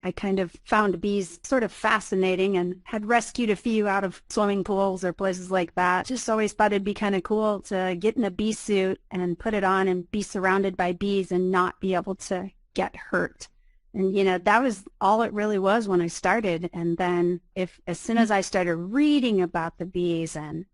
I kind of found bees sort of fascinating and had rescued a few out of swimming pools or places like that. Just always thought it'd be kind of cool to get in a bee suit and put it on and be surrounded by bees and not be able to get hurt. And, that was all it really was when I started. And then as soon as I started reading about the bees and,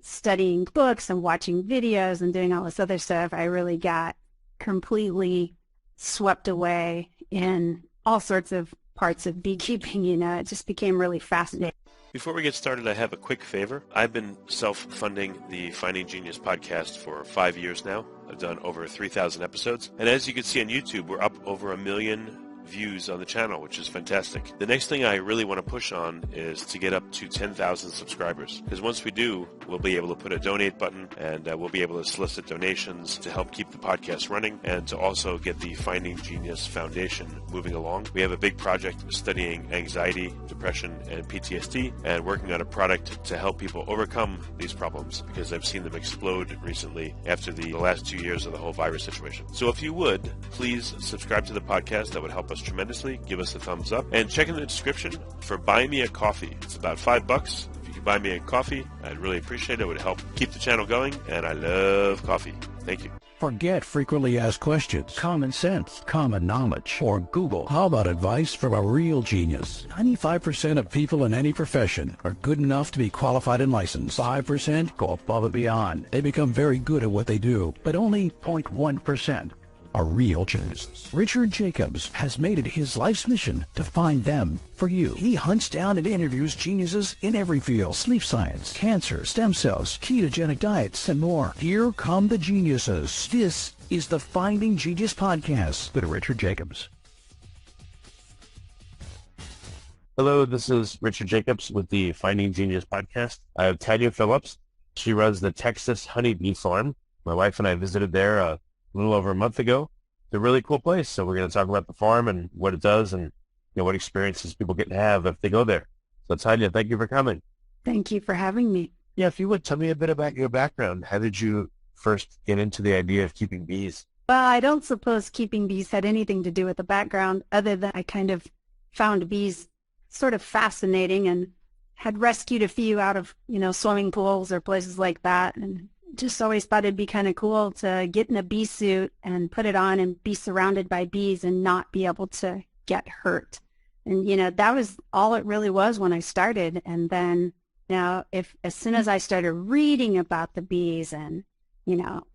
studying books and watching videos and doing all this other stuff, I really got completely swept away in all sorts of parts of beekeeping. It just became really fascinating. Before we get started, I have a quick favor. I've been self-funding the Finding Genius podcast for 5 years now. I've done over 3,000 episodes. And as you can see on YouTube, we're up over 1 million views on the channel, which is fantastic. The next thing I really want to push on is to get up to 10,000 subscribers, because once we do, we'll be able to put a donate button, and we'll be able to solicit donations to help keep the podcast running and to also get the Finding Genius Foundation moving along. We have a big project studying anxiety, depression, and PTSD, and working on a product to help people overcome these problems, because I've seen them explode recently after the last 2 years of the whole virus situation. So if you would, please subscribe to the podcast. That would help us tremendously. Give us a thumbs up and check in the description for Buy Me a Coffee. It's about $5. If you could buy me a coffee, I'd really appreciate it. It would help keep the channel going, and I love coffee. Thank you. Forget frequently asked questions, common sense, common knowledge, or Google. How about advice from a real genius? 95% of people in any profession are good enough to be qualified and licensed. 5% go above and beyond. They become very good at what they do, but only 0.1% are real geniuses. Richard Jacobs has made it his life's mission to find them for you. He hunts down and interviews geniuses in every field: sleep science, cancer, stem cells, ketogenic diets, and more. Here come the geniuses. This is the Finding Genius podcast with Richard Jacobs. Hello, this is Richard Jacobs with the Finding Genius podcast. I have Tanya Phillips. She runs the Texas honeybee farm. My wife and I visited there a little over a month ago. It's a really cool place. So we're going to talk about the farm and what it does and what experiences people get to have if they go there. So Tanya, thank you for coming. Thank you for having me. Yeah, if you would tell me a bit about your background. How did you first get into the idea of keeping bees? Well, I don't suppose keeping bees had anything to do with the background, other than I kind of found bees sort of fascinating and had rescued a few out of, swimming pools or places like that, and just always thought it'd be kind of cool to get in a bee suit and put it on and be surrounded by bees and not be able to get hurt. And, that was all it really was when I started. And then as soon as I started reading about the bees and,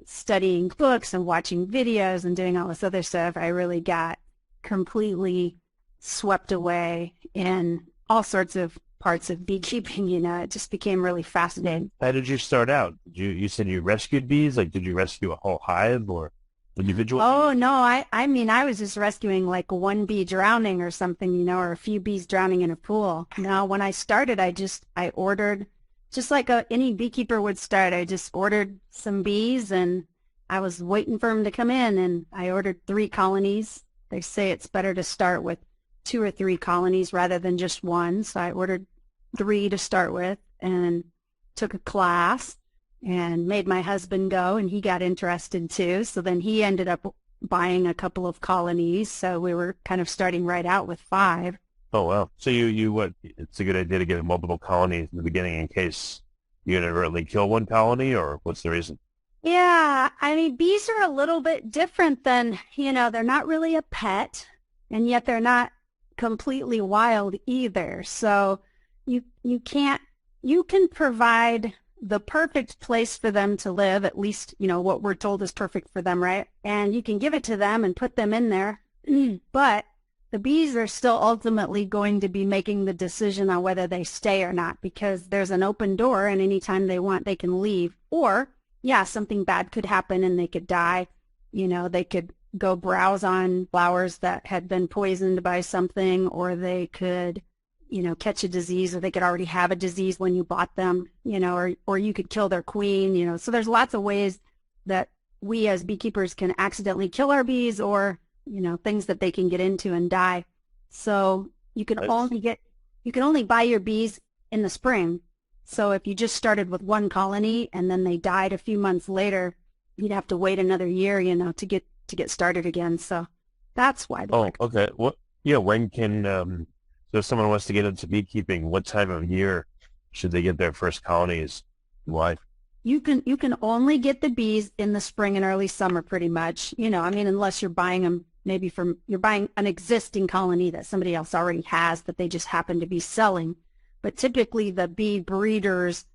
studying books and watching videos and doing all this other stuff, I really got completely swept away in all sorts of parts of beekeeping. It just became really fascinating. How did you start out? You said you rescued bees? Like, did you rescue a whole hive or individual? Oh, no, I was just rescuing like one bee drowning or something, or a few bees drowning in a pool. No, when I started, I ordered, just like any beekeeper would start, I just ordered some bees and I was waiting for them to come in, and I ordered 3 colonies. They say it's better to start with 2 or 3 colonies rather than just one. So I ordered 3 to start with and took a class and made my husband go, and he got interested too. So then he ended up buying a couple of colonies. So we were kind of starting right out with 5. Oh, wow. So it's a good idea to get multiple colonies in the beginning in case you inadvertently kill one colony, or what's the reason? Yeah, bees are a little bit different than, they're not really a pet, and yet they're not completely wild either. So you can provide the perfect place for them to live, at least, what we're told is perfect for them, right? And you can give it to them and put them in there. But the bees are still ultimately going to be making the decision on whether they stay or not, because there's an open door, and anytime they want, they can leave. Or, yeah, something bad could happen and they could die. They could go browse on flowers that had been poisoned by something, or they could, catch a disease, or they could already have a disease when you bought them, or you could kill their queen, So there's lots of ways that we as beekeepers can accidentally kill our bees, or, things that they can get into and die. So you can only buy your bees in the spring. So if you just started with one colony and then they died a few months later, you'd have to wait another year, to get started again. So that's why. Oh, okay. When can, so if someone wants to get into beekeeping, what time of year should they get their first colonies? Why? You can only get the bees in the spring and early summer pretty much. I mean, unless you're buying them maybe you're buying an existing colony that somebody else already has that they just happen to be selling. But typically the bee breeders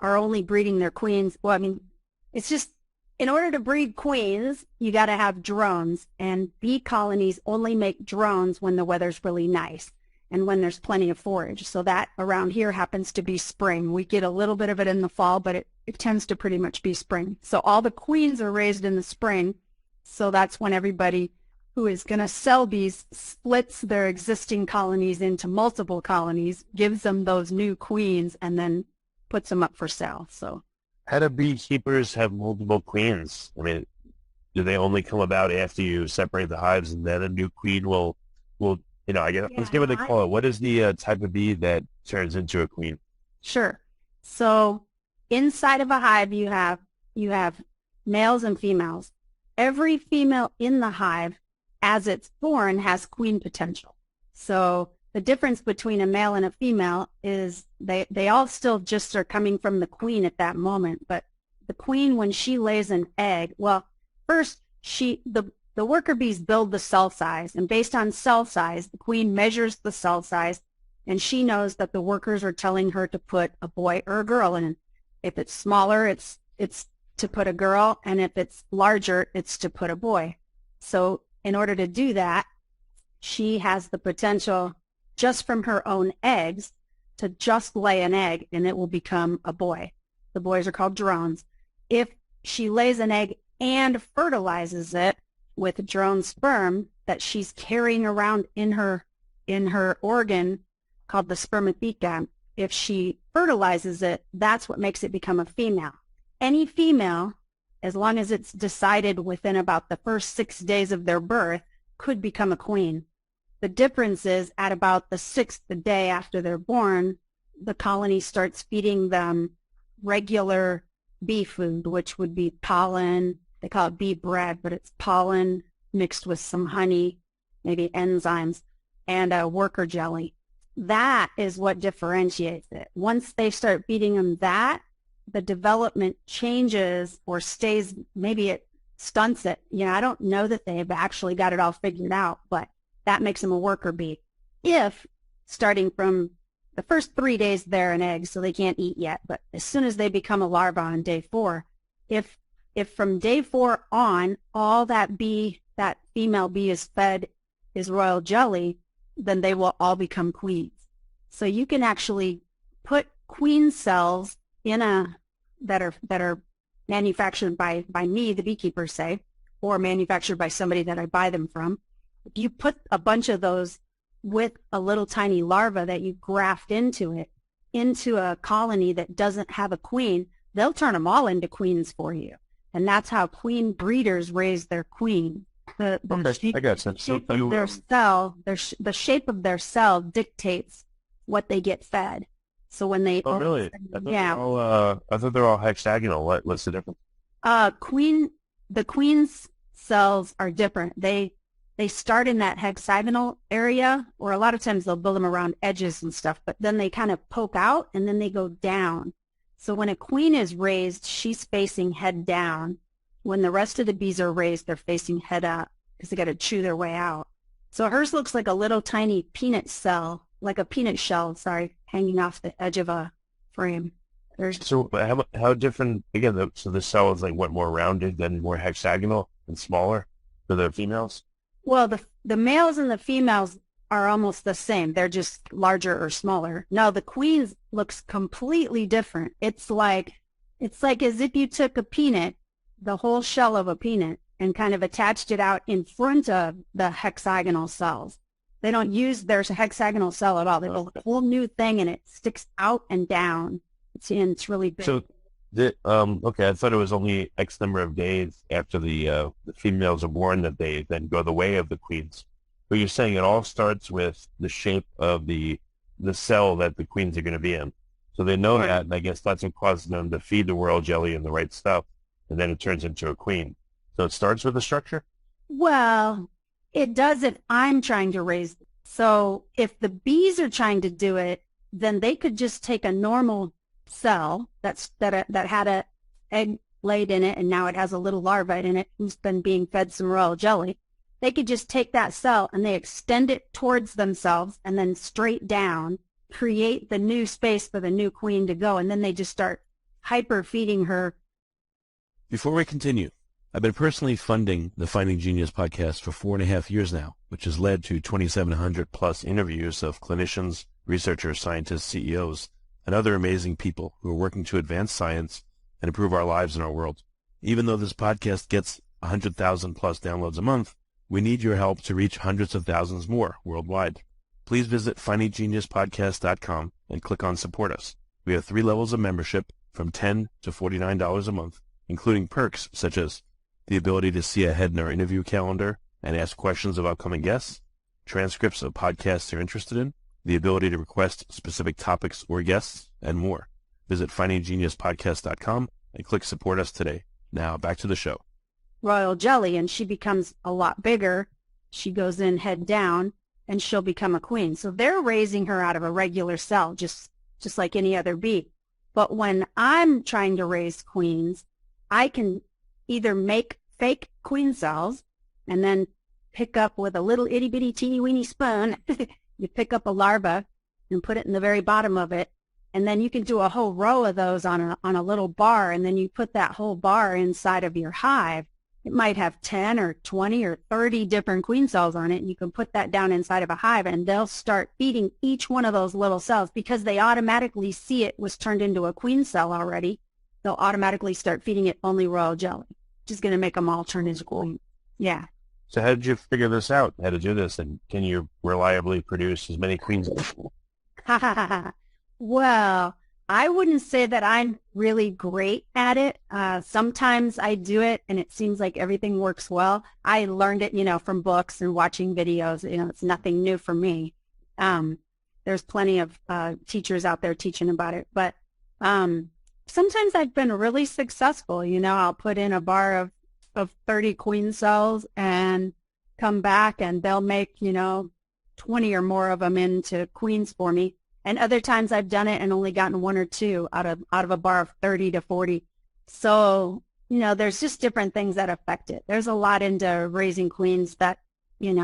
are only breeding their queens. Well, I mean, it's just in order to breed queens, you got to have drones, and bee colonies only make drones when the weather's really nice and when there's plenty of forage. So that around here happens to be spring. We get a little bit of it in the fall, but it tends to pretty much be spring. So all the queens are raised in the spring. So that's when everybody who is going to sell bees splits their existing colonies into multiple colonies, gives them those new queens, and then puts them up for sale. So How do beekeepers have multiple queens? I mean, do they only come about after you separate the hives and then a new queen will I guess, let's get what they call it. What is the type of bee that turns into a queen? Sure. So inside of a hive, you have males and females. Every female in the hive, as it's born, has queen potential. So the difference between a male and a female is they all still just are coming from the queen at that moment. But the queen, when she lays an egg, well, first the worker bees build the cell size, and based on cell size, the queen measures the cell size, and she knows that the workers are telling her to put a boy or a girl in. If it's smaller, it's to put a girl, and if it's larger, it's to put a boy. So in order to do that, she has the potential just from her own eggs to just lay an egg, and it will become a boy. The boys are called drones. If she lays an egg and fertilizes it with drone sperm that she's carrying around in her organ called the spermatheca, if she fertilizes it, that's what makes it become a female. Any female, as long as it's decided within about the first 6 days of their birth, could become a queen. The difference is at about the 6th day after they're born, the colony starts feeding them regular bee food, which would be pollen. They call it bee bread, but it's pollen mixed with some honey, maybe enzymes, and a worker jelly. That is what differentiates it. Once they start feeding them that, the development changes or stays, maybe it stunts it. I don't know that they've actually got it all figured out, but that makes them a worker bee. If starting from the first 3 days they're an egg, so they can't eat yet, but as soon as they become a larva on day 4, if from day 4 on, all that female bee is fed is royal jelly, then they will all become queens. So you can actually put queen cells that are manufactured by me, the beekeeper, say, or manufactured by somebody that I buy them from. If you put a bunch of those with a little tiny larva that you graft into a colony that doesn't have a queen, they'll turn them all into queens for you. And that's how queen breeders raise their queen. The shape of their cell dictates what they get fed. So when they really? I thought they're all hexagonal. What's the difference? The queen's cells are different. They start in that hexagonal area, or a lot of times they'll build them around edges and stuff, but then they kind of poke out and then they go down. So when a queen is raised, she's facing head down. When the rest of the bees are raised, they're facing head up because they got to chew their way out. So hers looks like a little tiny peanut shell, hanging off the edge of a frame. So how different, again, so the cell is more rounded than more hexagonal and smaller for the females? Well, the males and the females are almost the same. They're just larger or smaller. No, the queen's looks completely different. It's like as if you took a peanut, the whole shell of a peanut, and kind of attached it out in front of the hexagonal cells. They don't use their hexagonal cell at all. They build a whole new thing, and it sticks out and down. It's really big. So, I thought it was only X number of days after the females are born that they then go the way of the queens. But you're saying it all starts with the shape of the cell that the queens are going to be in. So they know that, and I guess that's what causes them to feed the royal jelly and the right stuff, and then it turns into a queen. So it starts with the structure? Well, it does if I'm trying to raise So if the bees are trying to do it, then they could just take a normal cell that had a egg laid in it, and now it has a little larva in it who's been being fed some royal jelly. They could just take that cell and they extend it towards themselves and then straight down, create the new space for the new queen to go, and then they just start hyper feeding her. Before we continue, I've been personally funding the Finding Genius podcast for 4.5 years now, which has led to 2,700 plus interviews of clinicians, researchers, scientists, CEOs, and other amazing people who are working to advance science and improve our lives and our world. Even though this podcast gets 100,000 plus downloads a month, we need your help to reach hundreds of thousands more worldwide. Please visit findinggeniuspodcast.com and click on Support Us. We have 3 levels of membership from $10 to $49 a month, including perks such as the ability to see ahead in our interview calendar and ask questions of upcoming guests, transcripts of podcasts you're interested in, the ability to request specific topics or guests, and more. Visit findinggeniuspodcast.com and click Support Us today. Now, back to the show. Royal jelly, and she becomes a lot bigger. She goes in head down, and she'll become a queen. So they're raising her out of a regular cell, just like any other bee. But when I'm trying to raise queens, I can either make fake queen cells and then pick up with a little itty-bitty teeny-weeny spoon, you pick up a larva and put it in the very bottom of it, and then you can do a whole row of those on a little bar, and then you put that whole bar inside of your hive. It might have 10 or 20 or 30 different queen cells on it, and you can put that down inside of a hive, and they'll start feeding each one of those little cells because they automatically see it was turned into a queen cell already. They'll automatically start feeding it only royal jelly, which is going to make them all turn into queen. Yeah. So how did you figure this out, how to do this, and can you reliably produce as many queens? Well, I wouldn't say that I'm really great at it. Sometimes I do it and it seems like everything works well. I learned it, from books and watching videos. It's nothing new for me. There's plenty of teachers out there teaching about it. But sometimes I've been really successful. I'll put in a bar of 30 queen cells and come back and they'll make, 20 or more of them into queens for me. And other times I've done it and only gotten 1 or 2 out of a bar of 30 to 40. So, there's just different things that affect it. There's a lot into raising queens that, it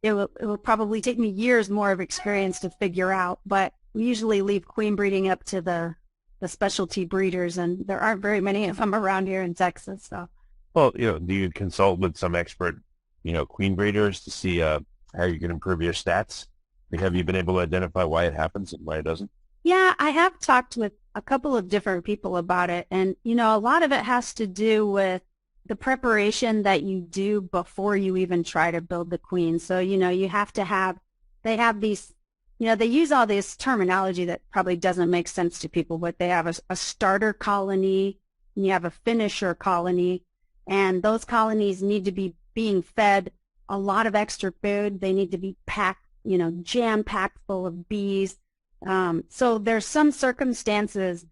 will probably take me years more of experience to figure out. But we usually leave queen breeding up to the specialty breeders, and there aren't very many of them around here in Texas. So, well, do you consult with some expert, queen breeders to see how you can improve your stats? Have you been able to identify why it happens and why it doesn't? Yeah, I have talked with a couple of different people about it. And, a lot of it has to do with the preparation that you do before you even try to build the queen. So, you have to they have these, they use all this terminology that probably doesn't make sense to people, but they have a starter colony and you have a finisher colony. And those colonies need to be being fed a lot of extra food. They need to be packed, jam-packed full of bees. So there's some circumstances,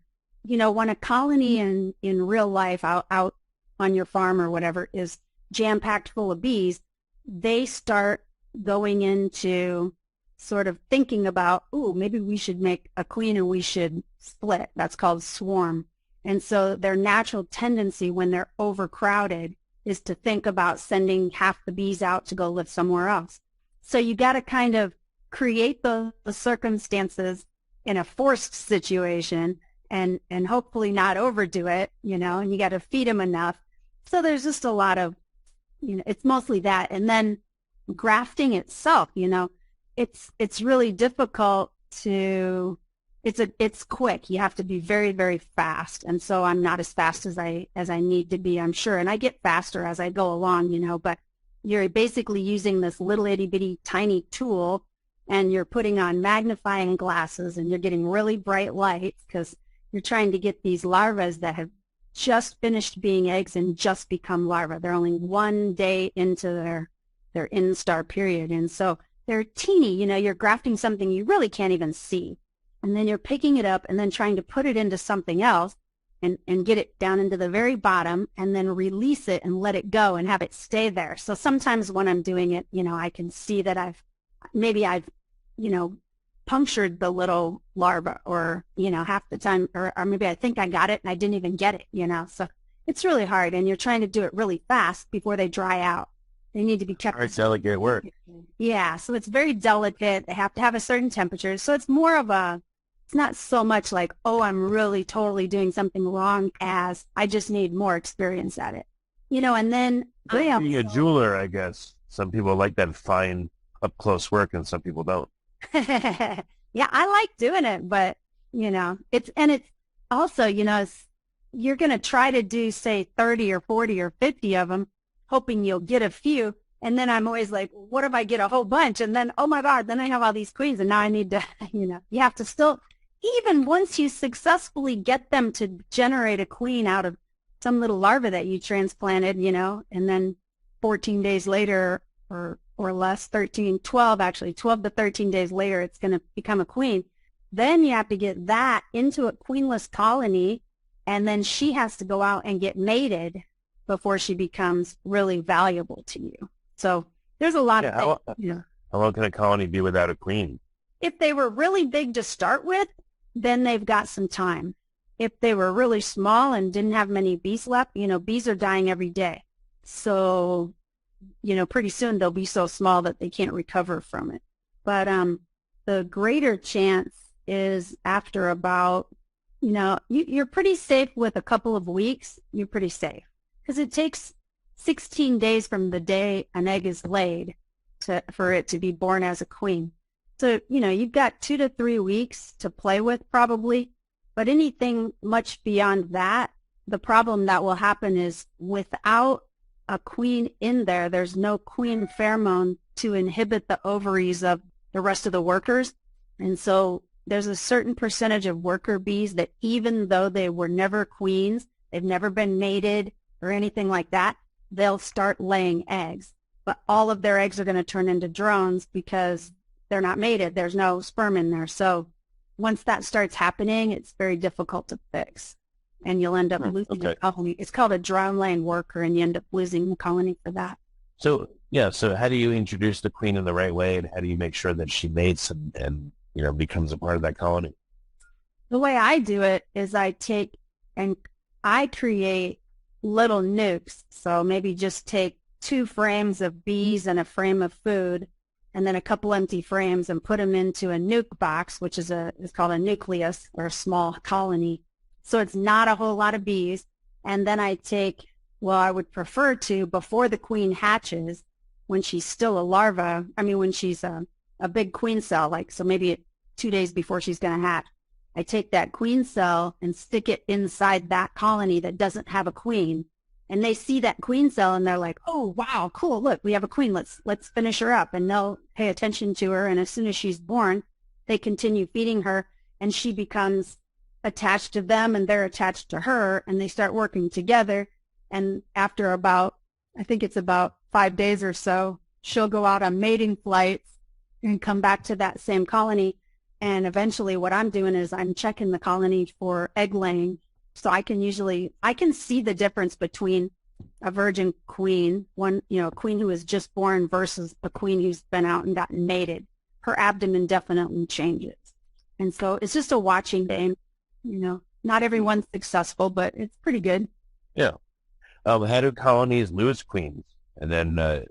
when a colony in real life out on your farm or whatever is jam-packed full of bees, they start going into sort of thinking about, maybe we should make a queen and we should split. That's called swarm. And so their natural tendency when they're overcrowded is to think about sending half the bees out to go live somewhere else. So you got to kind of create the circumstances in a forced situation and hopefully not overdo it, and you got to feed them enough. So there's just a lot of, it's mostly that. And then grafting itself, it's really difficult to, it's quick. You have to be very, very fast. And so I'm not as fast as I need to be, I'm sure. And I get faster as I go along, but you're basically using this little itty bitty tiny tool and you're putting on magnifying glasses and you're getting really bright lights because you're trying to get these larvae that have just finished being eggs and just become larvae. They're only 1 day into their instar period. And so they're teeny, you're grafting something you really can't even see. And then you're picking it up and then trying to put it into something else and get it down into the very bottom and then release it and let it go and have it stay there. So sometimes when I'm doing it, I can see that I've maybe I've, punctured the little larva, or, half the time, or maybe I think I got it and I didn't even get it. So it's really hard, and you're trying to do it really fast before they dry out. They need to be kept. Very delicate work. Yeah, so it's very delicate. They have to have a certain temperature. So it's more of it's not so much like, oh, I'm really totally doing something wrong, as I just need more experience at it. And then Being a jeweler, I guess, some people like that fine up-close work and some people don't. Yeah, I like doing it, but it's also, you're going to try to do, say, 30 or 40 or 50 of them, hoping you'll get a few. And then I'm always like, what if I get a whole bunch? And then, oh my God, then I have all these queens, and now I need to, you have to still, even once you successfully get them to generate a queen out of some little larva that you transplanted, and then 14 days later, or less, 12 to 13 days later, it's going to become a queen. Then you have to get that into a queenless colony, and then she has to go out and get mated before she becomes really valuable to you. So there's a lot of things. How long can a colony be without a queen? If they were really big to start with, then they've got some time. If they were really small and didn't have many bees left, bees are dying every day. So, pretty soon they'll be so small that they can't recover from it. But the greater chance is after about, you're pretty safe with a couple of weeks. You're pretty safe, because it takes 16 days from the day an egg is laid for it to be born as a queen. So, you've got 2 to 3 weeks to play with probably, but anything much beyond that, the problem that will happen is without a queen in there, there's no queen pheromone to inhibit the ovaries of the rest of the workers. And so there's a certain percentage of worker bees that, even though they were never queens, they've never been mated or anything like that, they'll start laying eggs. But all of their eggs are going to turn into drones because they're not mated. There's no sperm in there. So once that starts happening, it's very difficult to fix, and you'll end up losing the colony. It's called a drone laying worker, and you end up losing the colony for that. So how do you introduce the queen in the right way, and how do you make sure that she mates and becomes a part of that colony? The way I do it is I create little nukes. So maybe just take 2 frames of bees and a frame of food, and then a couple empty frames, and put them into a nuke box, which is called a nucleus, or a small colony. So it's not a whole lot of bees. And then I I would prefer to, before the queen hatches, when she's still a larva, when she's a big queen cell, so maybe 2 days before she's going to hatch, I take that queen cell and stick it inside that colony that doesn't have a queen. And they see that queen cell and they're like, oh, wow, cool. Look, we have a queen. Let's finish her up. And they'll pay attention to her. And as soon as she's born, they continue feeding her, and she becomes attached to them and they're attached to her, and they start working together. And after I think it's about 5 days or so, she'll go out on mating flights and come back to that same colony. And eventually what I'm doing is I'm checking the colony for egg laying. So I can see the difference between a virgin queen, a queen who is just born, versus a queen who's been out and gotten mated. Her abdomen definitely changes. And so it's just a watching game. Not everyone's successful, but it's pretty good. Yeah. How do colonies lose queens? And then,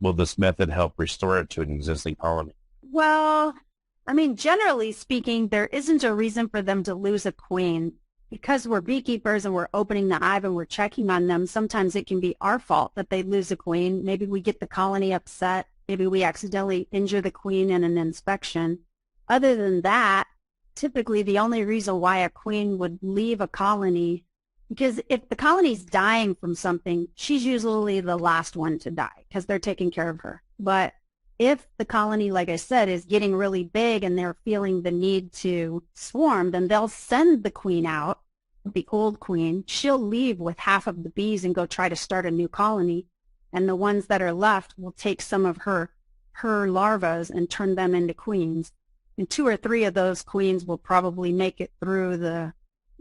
will this method help restore it to an existing colony? Well, generally speaking, there isn't a reason for them to lose a queen. Because we're beekeepers and we're opening the hive and we're checking on them, sometimes it can be our fault that they lose a queen. Maybe we get the colony upset. Maybe we accidentally injure the queen in an inspection. Other than that, typically the only reason why a queen would leave a colony, because if the colony's dying from something, she's usually the last one to die because they're taking care of her. But if the colony, like I said, is getting really big and they're feeling the need to swarm, then they'll send the queen out, the old queen. She'll leave with half of the bees and go try to start a new colony. And the ones that are left will take some of her larvas and turn them into queens. And 2 or 3 of those queens will probably make it through the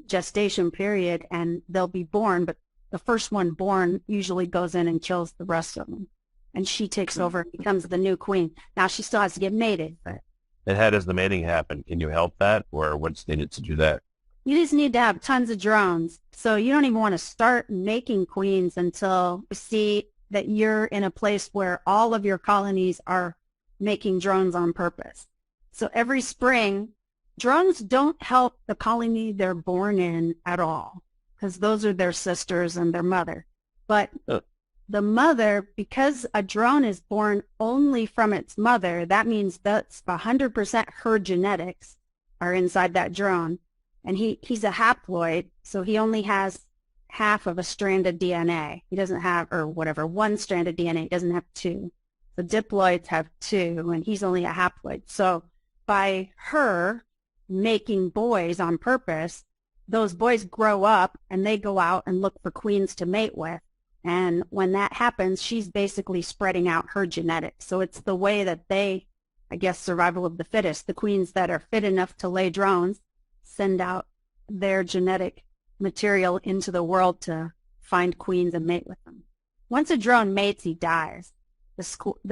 gestation period and they'll be born, but the first one born usually goes in and kills the rest of them. and she takes over and becomes the new queen. Now she still has to get mated, but And how does the mating happen? Can you help that, or what's needed to do that? you just need to have tons of drones. So you don't even want to start making queens until you see that you're in a place where all of your colonies are making drones on purpose. So every spring, drones don't help the colony they're born in at all, because those are their sisters and their mother. But the mother, because a drone is born only from its mother, that means that's 100% her genetics are inside that drone. And he's a haploid, so he only has half of a strand of DNA. He doesn't have, or whatever, one strand of DNA. He doesn't have two. The diploids have two, and he's only a haploid. So by her making boys on purpose, those boys grow up and they go out and look for queens to mate with. And when that happens, she's basically spreading out her genetics. So it's the way that they, I guess, survival of the fittest. The queens that are fit enough to lay drones send out their genetic material into the world to find queens and mate with them. Once a drone mates, he dies.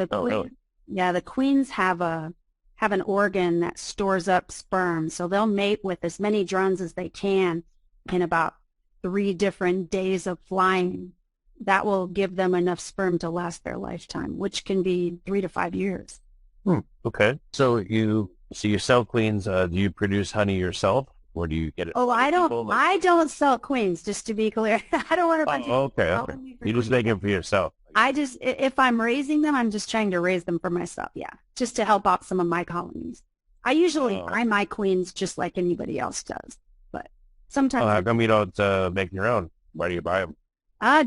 Really? Yeah, the queens have an organ that stores up sperm, so they'll mate with as many drones as they can in about 3 different days of flying. That will give them enough sperm to last their lifetime, which can be 3 to 5 years. Okay. So you sell queens. Do you produce honey yourself, or do you get it? Oh, I don't. I don't sell queens. Just to be clear, I don't want a bunch of Okay. You just make them for yourself. If I'm raising them, I'm just trying to raise them for myself. Yeah, just to help out some of my colonies. I usually buy my queens just like anybody else does, but sometimes. How come you don't make your own? Why do you buy them?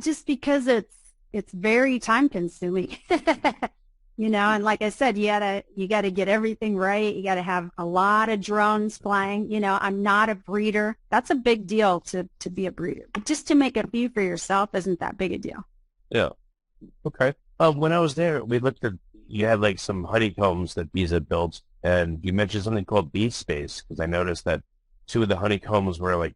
Just because it's very time consuming. And like I said, you gotta get everything right. You gotta have a lot of drones flying. I'm not a breeder. That's a big deal to be a breeder. But just to make a few for yourself isn't that big a deal. Yeah. Okay. When I was there, we looked at, you had like some honeycombs that bees had built, and you mentioned something called bee space, because I noticed that 2 of the honeycombs were like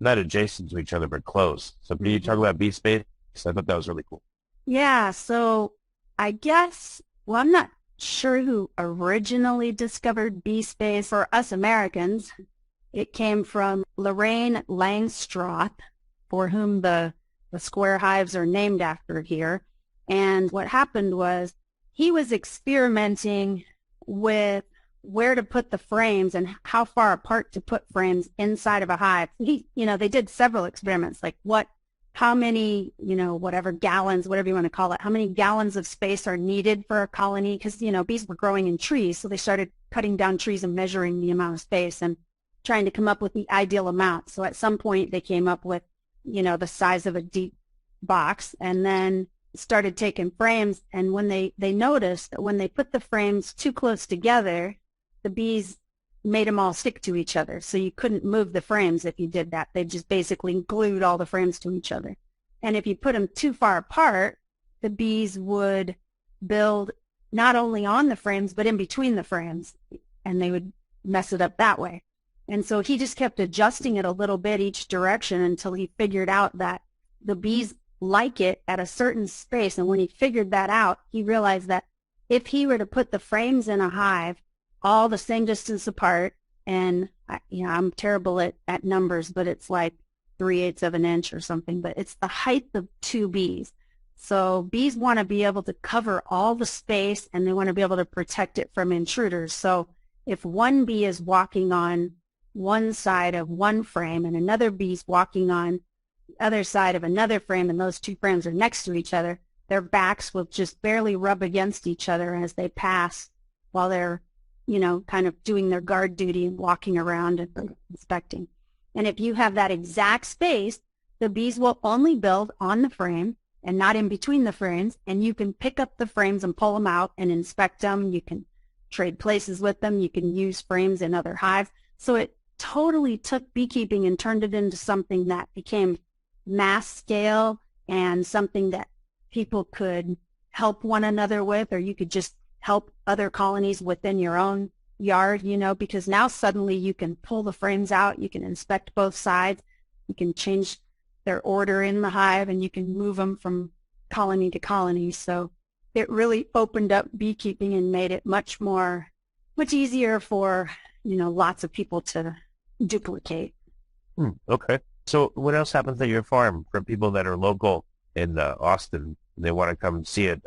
not adjacent to each other, but close. So can you talk about bee space? I thought that was really cool. Yeah. So I guess, well, I'm not sure who originally discovered bee space. For us Americans, it came from Lorraine Langstroth, for whom the square hives are named after here. And what happened was he was experimenting with where to put the frames and how far apart to put frames inside of a hive. They did several experiments, like how many, whatever gallons, whatever you want to call it, how many gallons of space are needed for a colony? Because, bees were growing in trees, so they started cutting down trees and measuring the amount of space and trying to come up with the ideal amount. So at some point they came up with, the size of a deep box, and then started taking frames. And when they noticed that when they put the frames too close together, the bees made them all stick to each other. So you couldn't move the frames if you did that. They just basically glued all the frames to each other. And if you put them too far apart, the bees would build not only on the frames, but in between the frames, and they would mess it up that way. And so he just kept adjusting it a little bit each direction until he figured out that the bees like it at a certain space. And when he figured that out, he realized that if he were to put the frames in a hive all the same distance apart, and I'm terrible at numbers, but it's like 3/8 of an inch or something, but it's the height of 2 bees. So bees want to be able to cover all the space, and they want to be able to protect it from intruders. So if one bee is walking on one side of one frame and another bee's walking on the other side of another frame, and those 2 frames are next to each other, their backs will just barely rub against each other as they pass while they're, kind of doing their guard duty and walking around and inspecting. And if you have that exact space, the bees will only build on the frame and not in between the frames, and you can pick up the frames and pull them out and inspect them. You can trade places with them. You can use frames in other hives. So it totally took beekeeping and turned it into something that became mass scale and something that people could help one another with, or you could just help other colonies within your own yard, because now suddenly you can pull the frames out, you can inspect both sides, you can change their order in the hive, and you can move them from colony to colony. So it really opened up beekeeping and made it much easier for, lots of people to duplicate. Okay. So what else happens at your farm for people that are local in Austin? They want to come and see it.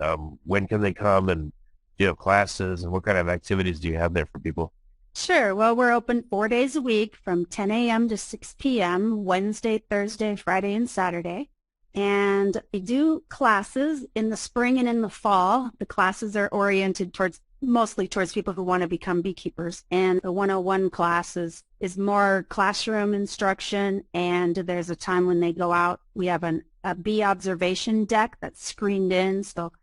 When can they come, and do you have classes, and what kind of activities do you have there for people? Sure. Well, we're open 4 days a week from 10 a.m. to 6 p.m., Wednesday, Thursday, Friday, and Saturday. And we do classes in the spring and in the fall. The classes are oriented mostly towards people who want to become beekeepers. And the 101 class is more classroom instruction. And there's a time when they go out. We have a bee observation deck that's screened in. So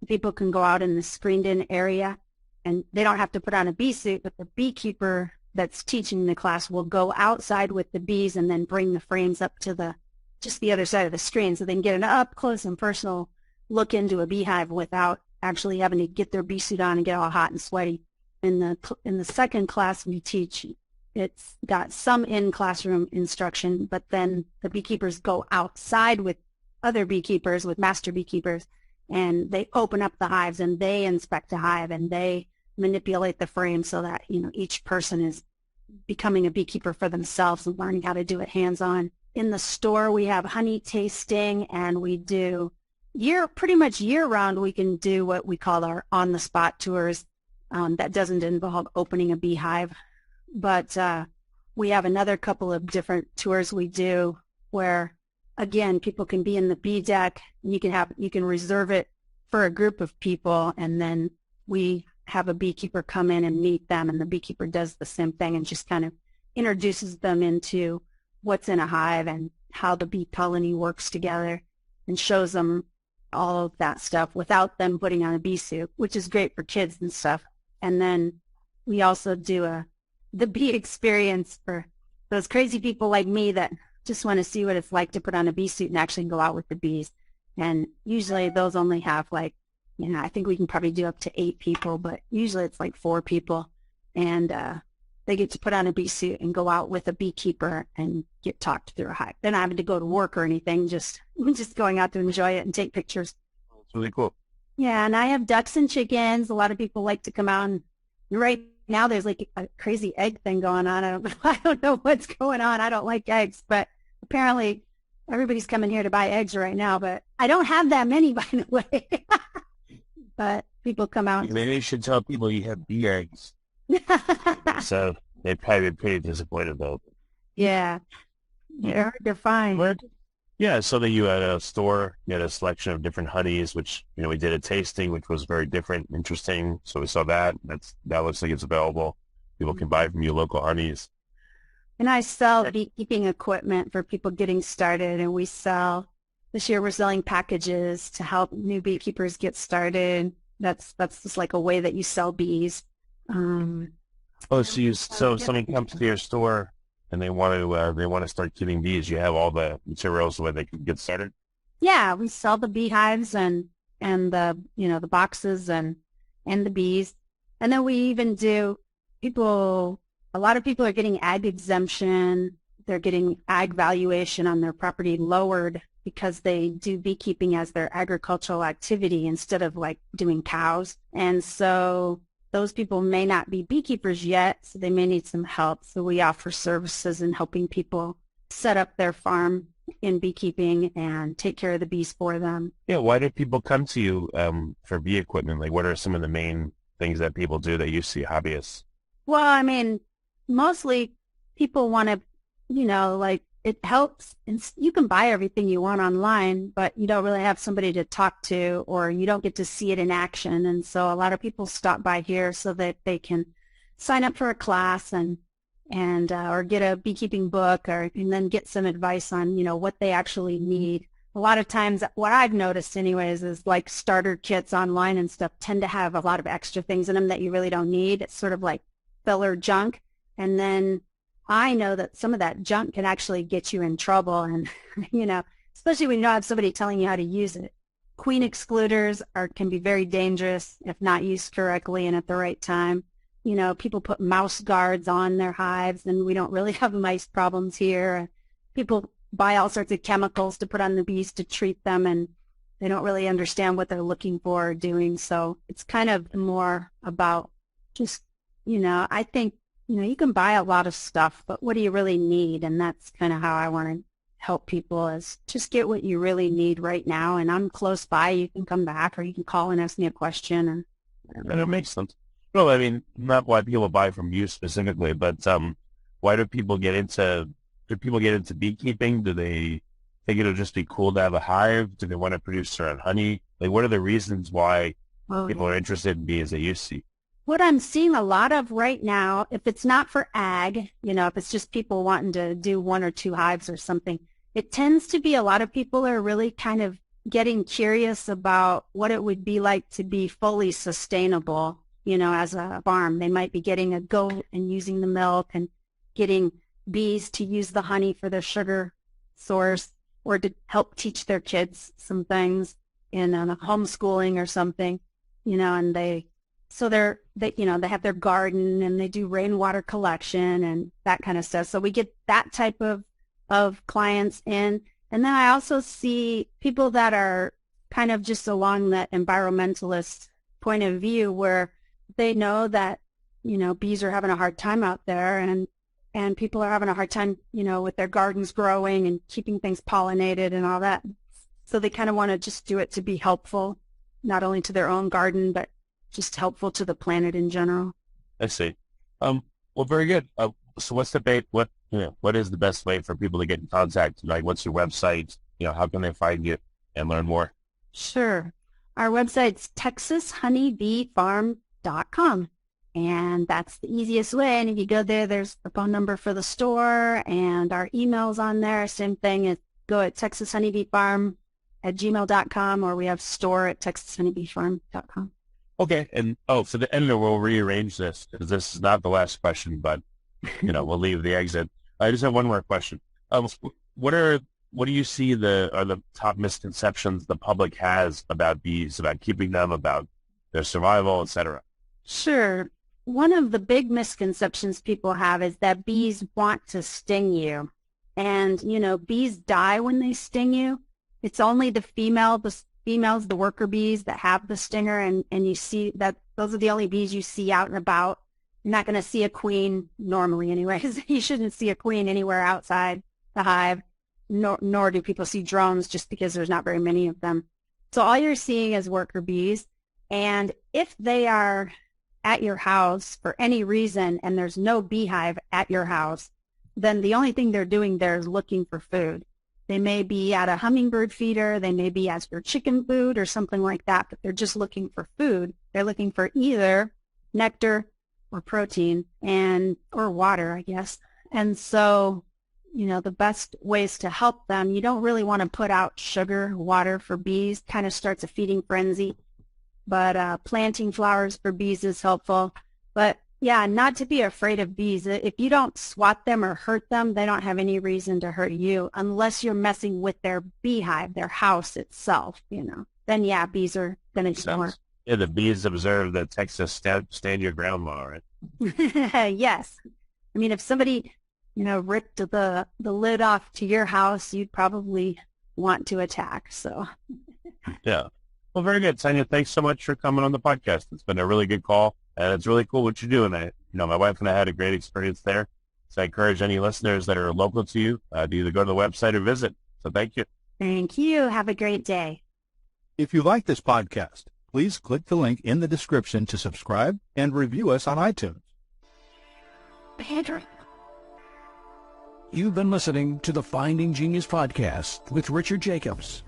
people can go out in the screened in area, and they don't have to put on a bee suit, but the beekeeper that's teaching the class will go outside with the bees and then bring the frames up to just the other side of the screen, so they can get an up close and personal look into a beehive without actually having to get their bee suit on and get all hot and sweaty. In the second class we teach, it's got some in-classroom instruction, but then the beekeepers go outside with other beekeepers, with master beekeepers, and they open up the hives and they inspect the hive and they manipulate the frame so that, each person is becoming a beekeeper for themselves and learning how to do it hands-on. In the store, we have honey tasting, and we do pretty much year-round, we can do what we call our on-the-spot tours. That doesn't involve opening a beehive, but we have another couple of different tours we do where, again, people can be in the bee deck, and you can reserve it for a group of people, and then we have a beekeeper come in and meet them, and the beekeeper does the same thing and just kind of introduces them into what's in a hive and how the bee colony works together, and shows them all of that stuff without them putting on a bee suit, which is great for kids and stuff. And then we also do the bee experience for those crazy people like me that just want to see what it's like to put on a bee suit and actually go out with the bees. And usually those only have I think we can probably do up to 8 people, but usually it's like 4 people. And they get to put on a bee suit and go out with a beekeeper and get talked through a hive. They're not having to go to work or anything, just going out to enjoy it and take pictures. That's really cool. Yeah, and I have ducks and chickens. A lot of people like to come out, and right now there's like a crazy egg thing going on. I don't know what's going on. I don't like eggs, but apparently everybody's coming here to buy eggs right now, but I don't have that many, by the way. But people come out. Maybe you should tell people you have bee eggs. So they'd probably be pretty disappointed though. Yeah. They're hard to find. Yeah, so that you had a store, you had a selection of different honeys, which, we did a tasting, which was very different, interesting. So we saw that. That looks like it's available. People can buy from you local honeys. And I sell beekeeping equipment for people getting started, and this year we're selling packages to help new beekeepers get started. That's just like a way that you sell bees. So somebody comes to your store and they want to start getting bees. You have all the materials where they can get started. Yeah, we sell the beehives and the the boxes and the bees, and then we even do A lot of people are getting ag exemption. They're getting ag valuation on their property lowered because they do beekeeping as their agricultural activity instead of like doing cows. And so those people may not be beekeepers yet, so they may need some help. So we offer services in helping people set up their farm in beekeeping and take care of the bees for them. Yeah, why do people come to you for bee equipment? Like, what are some of the main things that people do that you see hobbyists? Well, I mean, mostly people want to, it helps. And you can buy everything you want online, but you don't really have somebody to talk to, or you don't get to see it in action. And so a lot of people stop by here so that they can sign up for a class and or get a beekeeping book, and then get some advice on, what they actually need. A lot of times, what I've noticed anyways, is like starter kits online and stuff tend to have a lot of extra things in them that you really don't need. It's sort of like filler junk. And then I know that some of that junk can actually get you in trouble, and, especially when you don't have somebody telling you how to use it. Queen excluders can be very dangerous if not used correctly and at the right time. People put mouse guards on their hives, and we don't really have mice problems here. People buy all sorts of chemicals to put on the bees to treat them, and they don't really understand what they're looking for or doing. So it's kind of more about just, I think, you can buy a lot of stuff, but what do you really need? And that's kind of how I want to help people, is just get what you really need right now. And I'm close by. You can come back, or you can call and ask me a question, or whatever. And it makes sense. Well, I mean, not why people buy from you specifically, but why do people get into beekeeping? Do they think it'll just be cool to have a hive? Do they want to produce their own honey? Like, what are the reasons why people are interested in bees that you see? What I'm seeing a lot of right now, if it's not for ag, if it's just people wanting to do 1 or 2 hives or something, it tends to be a lot of people are really kind of getting curious about what it would be like to be fully sustainable, as a farm. They might be getting a goat and using the milk, and getting bees to use the honey for their sugar source, or to help teach their kids some things in homeschooling or something, and they have their garden, and they do rainwater collection and that kind of stuff. So we get that type of clients in. And then I also see people that are kind of just along that environmentalist point of view, where they know that, bees are having a hard time out there, and people are having a hard time, with their gardens growing and keeping things pollinated and all that. So they kind of want to just do it to be helpful, not only to their own garden, but just helpful to the planet in general. I see. Well, very good. So what's what is the best way for people to get in contact? Like, what's your website? How can they find you and learn more? Sure. Our website's texashoneybeefarm.com. And that's the easiest way. And if you go there, there's the phone number for the store, and our email's on there. Same thing. Go at texashoneybeefarm@gmail.com, or we have store at texashoneybeefarm.com. Okay. And for the end, we'll rearrange this, because this is not the last question, but we'll leave the exit. I just have one more question. What do you see are the top misconceptions the public has about bees, about keeping them, about their survival, etc.? Sure. One of the big misconceptions people have is that bees want to sting you. And, bees die when they sting you. It's only the females, the worker bees, that have the stinger. And you see that those are the only bees you see out and about. You're not going to see a queen normally anyways. You shouldn't see a queen anywhere outside the hive, nor do people see drones, just because there's not very many of them. So all you're seeing is worker bees. And if they are at your house for any reason and there's no beehive at your house, then the only thing they're doing there is looking for food. They may be at a hummingbird feeder, they may be at your chicken food or something like that, but they're just looking for food. They're looking for either nectar or protein or water, I guess. And so, the best ways to help them, you don't really want to put out sugar water for bees, kind of starts a feeding frenzy. But planting flowers for bees is helpful. But yeah, not to be afraid of bees. If you don't swat them or hurt them, they don't have any reason to hurt you, unless you're messing with their beehive, their house itself, Then yeah, bees are going to ignore. Yeah, the bees observe the Texas stand your ground law, right? Yes. I mean, if somebody, ripped the lid off to your house, you'd probably want to attack. So yeah. Well, very good, Tanya. Thanks so much for coming on the podcast. It's been a really good call, and it's really cool what you're doing. My wife and I had a great experience there. So I encourage any listeners that are local to you to either go to the website or visit. So thank you. Thank you. Have a great day. If you like this podcast, please click the link in the description to subscribe and review us on iTunes. You've been listening to the Finding Genius podcast with Richard Jacobs.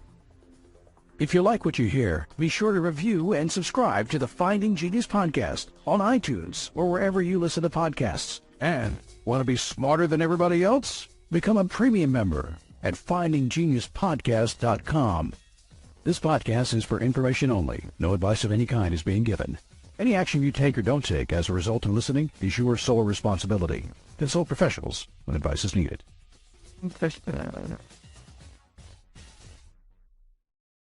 If you like what you hear, be sure to review and subscribe to the Finding Genius podcast on iTunes or wherever you listen to podcasts. And want to be smarter than everybody else? Become a premium member at findinggeniuspodcast.com. This podcast is for information only. No advice of any kind is being given. Any action you take or don't take as a result of listening is your sole responsibility. Consult professionals when advice is needed.